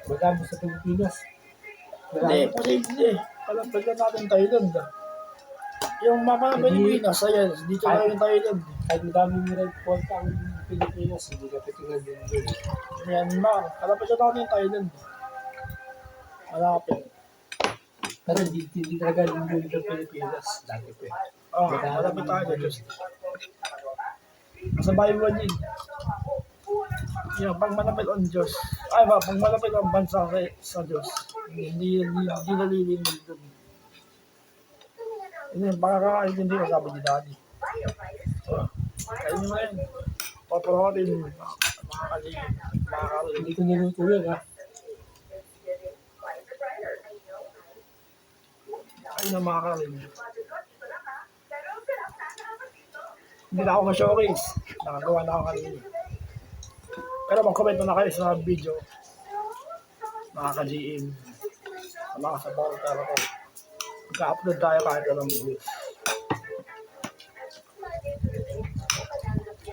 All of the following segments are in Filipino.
Magamo sa Pilipinas. Hindi, posible. Palampagan natin Thailand. Yung mapa ng Pilipinas, ayan, dito na yung Thailand. Kahit madaming red fort ang Pilipinas, hindi ka titingnan din doon. Myanmar, palampagan natin yung Thailand. Malapit. Pero hindi talaga linggo sa Pilipinas. Dati pa. Oo, malapit tayo sa Diyos. Sa Bible yun. Yung pag malapit ang Diyos. Ay ba, pag malapit ang bansa sa Diyos. Hindi nalilingin doon. Yun yung pakakaintindi ko sabi ni Daddy. Kainin mo yun. Paprotin. Makakaligin. Hindi ko niluto yun, ha? Ayun ang makakaligin. Hindi na ako ma-showcase. Nakagawa na ako kanina. Pero mag-comment na kayo sa video. Mga ka-GM. Sa mga supporter ko. Magka-upload tayo kahit anong views.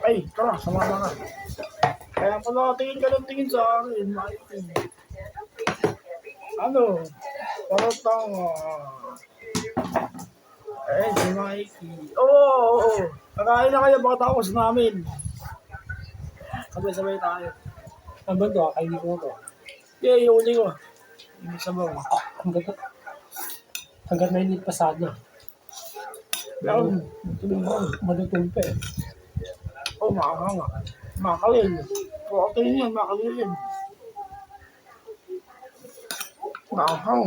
Ay, tara, sumama ka. Kaya pala tingin ka ng tingin sa akin. Ano? Parang si Mikey. Oo. Kakain na kayo baka tapos namin. Sabay-sabay tayo. Ang ba ito? Kainin ko ito. Yeah, iuli ko. Hindi sabaw. Hanggat mainit pa sana. Malutong pa eh. Oh, makakanga. Makalil. Protein yan, makalilin. Makakang.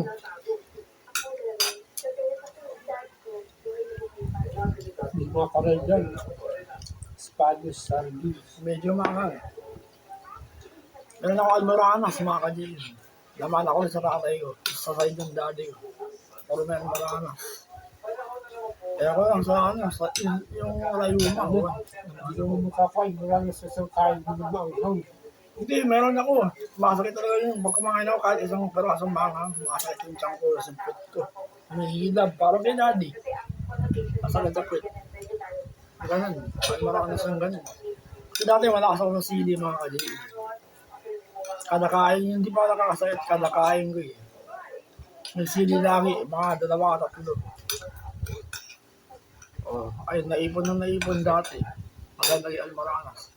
Hindi mga karal dyan. Spanish sardines. Medyo makakang. Meron ako almoranas, mga ka-GM. Laman ako sa tatay ko. Sa side ng daddy ko. Puro may almoranas. Kaya ko lang sa yung rayuma. Hindi ko mo makakain. Wala na sa isang kain. Hindi mo maanghang. Hindi, meron ako. Masakit talaga yung pag kumain ako kahit isang perasong manghang. Masakit yung tiyan ko, yung put ko. Humihilab, parang kay daddy. Masakit sa put. Ganun. Almoranas yung ganun. Kasi dati malakas ako ng sili, mga ka-GM. Kada kain, hindi pa nakakasakit, kada kain ko eh. May sili lagi, mga 2-3. Oh, ayun, naipon dati. Maganda yung almoranas.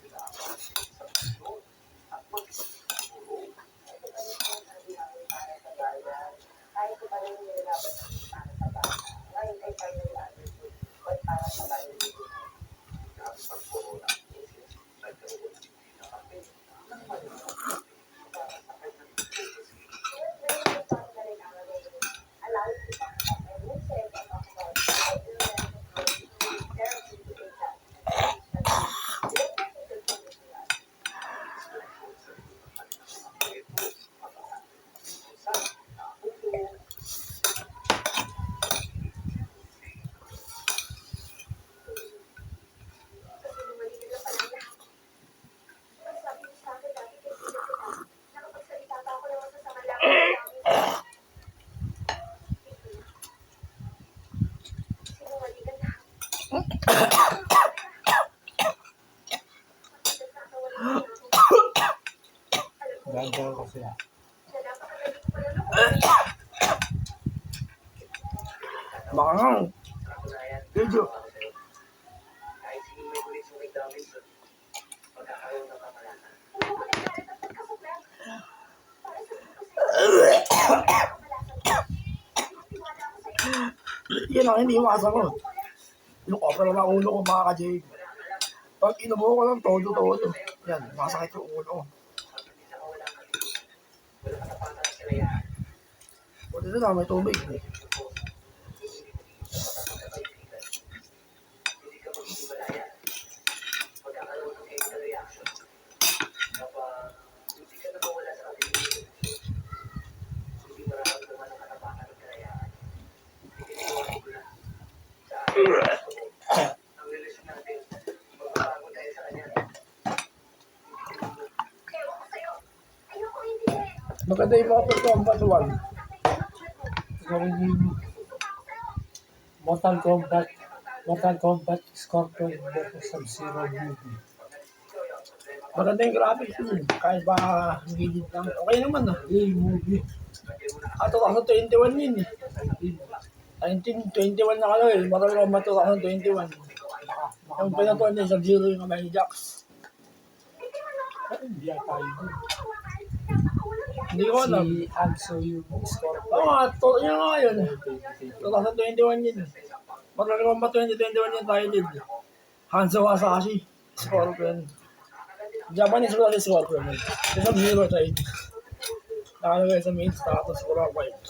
Ganda ko sila. Makakang. Video. Yan ang hindi iwasan ko. Yung opera na ulo ko, mga ka-JM. Pag inubo ko ng todo. Yan, masakit yung ulo ko. O dito na, may tubig. Maganda yung mga Kombat 1. Gawin yung Mortal Kombat Scorpion vs. Sub-Zero movie. Maganda yung graphics yun. Kahit ba gilid lang. Okay naman ah. Movie. 2021 yun eh. 1921 na kayo eh. Marami naman 2021. Yung pinatuan niya sa Zero yung kamay ni Jax. Hindi ata yun. Hindi ko alam. Si Hanso yung score. Oo nga, yun nga yun. 2021 yun eh. Marami naman ba 2021 yung title? Hanzo Hasashi. Scorpion. Japanese ko lang si Scorpion. Isa Zero tayo. Nakalagay sa main status ko lang white.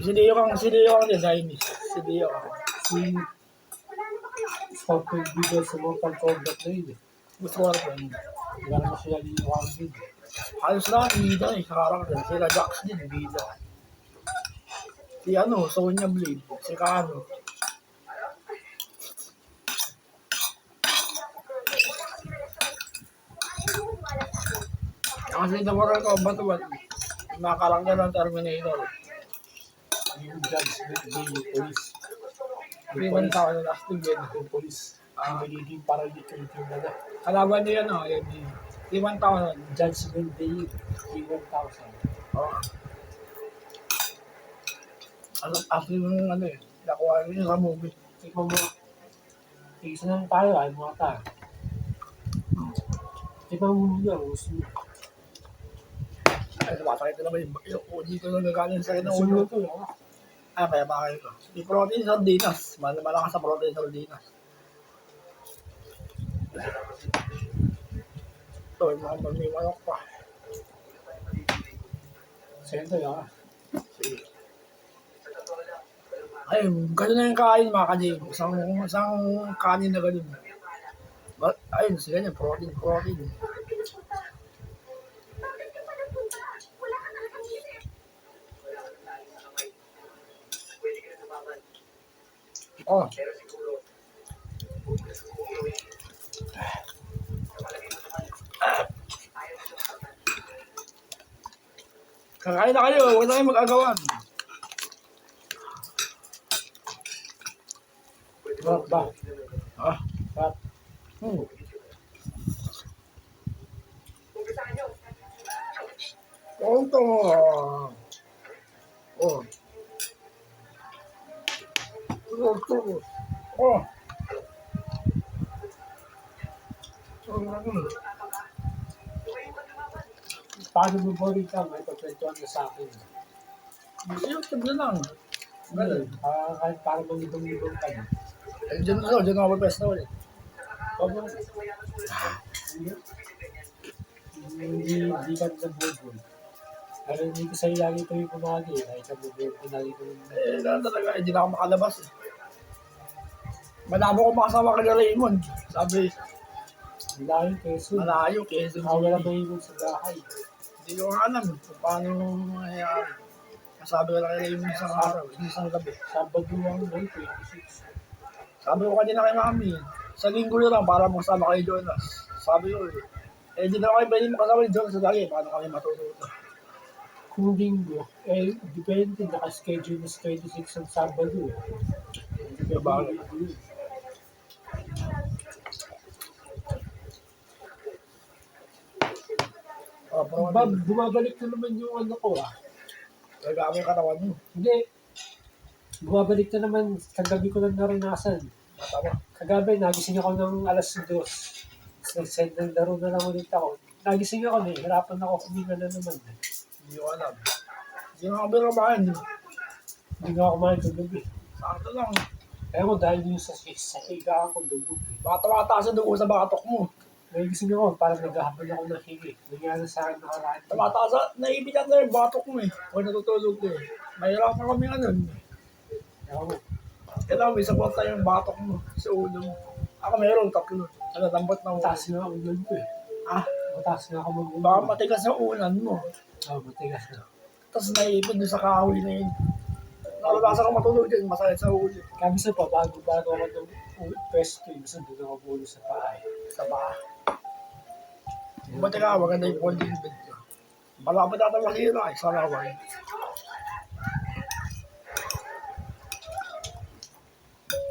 Si Leo Kang design. Si Leo Kang. Si Scorpion bigay sa Mortal Kombat na yun eh. Scorpion. Wala naman siya liwang din. Halos lahat bida eh. Karakter. Sila Jax din bida. Si Sonya Blade. Si Kano. Kasi na Mortal Kombat 1. Mga karakter ng Terminator. Yung judgment day, yung police. May man tao na last din. Yung police. Ang magiging paralytic yung nada. Kalaban niya yan yun. 1,000. Judgment day, yung 1,000. Oo. Actually yung nakuha niya sa movie. Ikaw mo, isa na tayo ay mga tayo. Ikaw mo muna, gusto mo. Ay, sumasakit na naman yung dito na nagaling sa akin ng Gusto mo ulo. ito, ha? Kaya bakit ito. Di protein sardinas. Malakas sa protein sardinas. Ito, yung mga magmimanok pa. Sento, ha? Sige. Ay, gano'n na yung kain mga kanin. Isang kanin na gano'n. Ayun, sige niya, protein. Oh. Kakain na kayo, huwag na kayo mag-agawan. Sarap ba? Ah, Sarap. Tonto. Oh. Oh. Paano mo ba rin ka? May pagkwentuhan ka sa akin. YouTube na lang. Ganun. Kahit parang malibang-libang ka na. Eh, dyan ako pesta ulit. Opo. Hindi ka nag-google. Pero hindi ko sa'yo lagi ito yung kumagi. Kahit sa google, lagi ko yung... Ganun talaga, hindi na ako makalabas eh. Malabo ko makasama kay Raymond. Sabi, Malayo, Quezon. malayo, Quezon Wala City. mahinog sa bahay. Hindi ko nga alam kung paano mangyayari. Sabi ko lang kay Raymond isang araw, isang gabi. Sabado lang doon, 26. Sabi ko kanina kay Mami, sa linggo na lang para makasama kay Jonas. Sabi ko di na kayo pwede makasama ni Jonas sa lagi, paano kami matututo? Kung linggo, depende, naka-schedule na sa 26 ang Sabado eh. Bagay. Bumabalik na naman yung ano ko ah. Nagkakami yung katawan mo. Hindi. Bumabalik na naman, kagabi ko lang naranasan. Matama. Kagabi, nagising ako ng alas 2. Nag-send ng laro na lang ulit ako. Nagising ako hirapan ako kuminga na naman. Hindi ko alam. Hindi ko nakabira kumain. Hindi nga ako kumain kagabi. Sakto lang. Kaya mo dahil yung sa higaan ko dugog. Baka tumataas ang dugo sa batok mo. Nagising ako, parang naghahabol ako ng higi. Nangyari sa akin nakaraan. Tumataas, naibigat na yung batok mo eh. Huwag natutulog eh. Mahirapan kami nga nun. Ako, Kailangan may support tayo yung batok mo sa ulo mo. Ako mayroon 3. Nagatambot na ulo. mataas nga ako doon ko eh. Ah, Mataas nga ako mag-ulo. baka matigas sa ulan mo. Matigas na. Tapos naipon doon sa kahoy na yun. Nakalasan ko matulog din, masakit sa ulo. Kami sa pa, bago ako ng pwesto, gusto doon ako bulo sa pahay. Sa baka. Buti ka, maganda yung folding bed ko. Bala pa data masira eh, sa laway.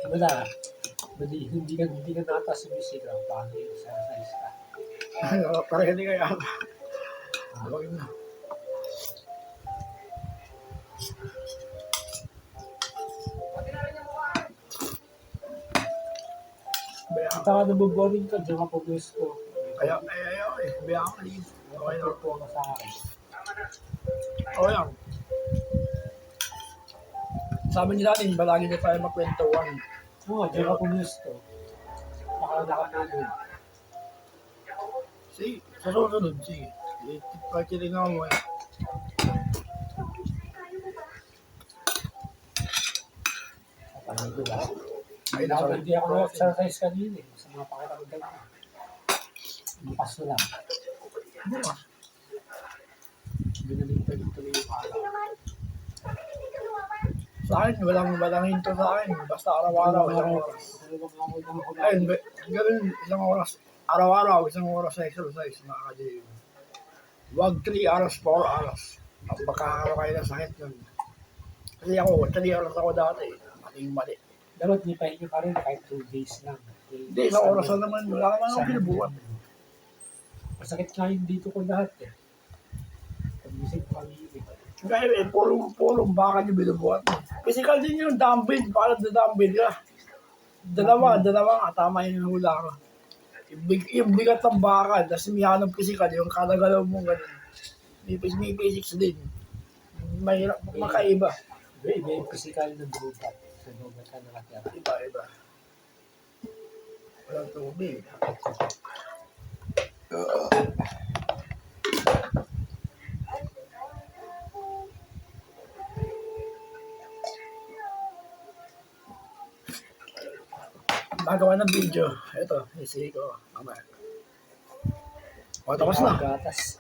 Wala. Hindi ka nataas sa bisita. Paano yung sa size ka? Parang hindi kaya. Huwag na. Baya At saka nabuboring ka, diyan ka pumusto. Kaya, ayaw eh. Baya ako dito. Okay na. Po ka sa akin. Okay lang. Sabi nila natin, balagi na tayo magkwentuhan. Oo, diyan ka pumusto. Baka nakapagod. Sige, sa susunod, sige. Pagkitin ako mo eh. Kapagod ah. Ay, nasa Hindi ako nag-exercise kanina eh. Sa mga pakiramdam ko. Bukas na lang. bukas. Binalik-tuloy yung araw. Sa akin, walang hinto sa akin. Basta araw-araw, isang oras. Ayun, gawin isang oras. Araw-araw, isang oras sa exercise, mga ka-JM. Huwag 3 hours, 4 hours. Magkakaroon kayo ng sakit yun. Kasi ako, 3 hours ako dati. Mali. Dapat nipahinga pa rin kahit 2 days lang. Hindi, isang oras na naman. Wala naman akong pinubuhat. Masakit nga yung dito ko lahat eh. Pag-isip ko ang ibig. Kaya eh, purong baka niyo binubuhat. Physical din yung dumbbell. Para na dumbbell ka. Dalawa nga. Tama yung hula ko. Yung bigat ng baka, tapos mihan ng physical, yung kadagalaw mo ganun. May physics din. Mahirap, makaiba. Iba yung physical ng bubat. Sa bubat ka nakatira. Iba. Walang tubig. Magawa ng video. Ito, isi ko. Mamaya. O, tapos na. Gatas.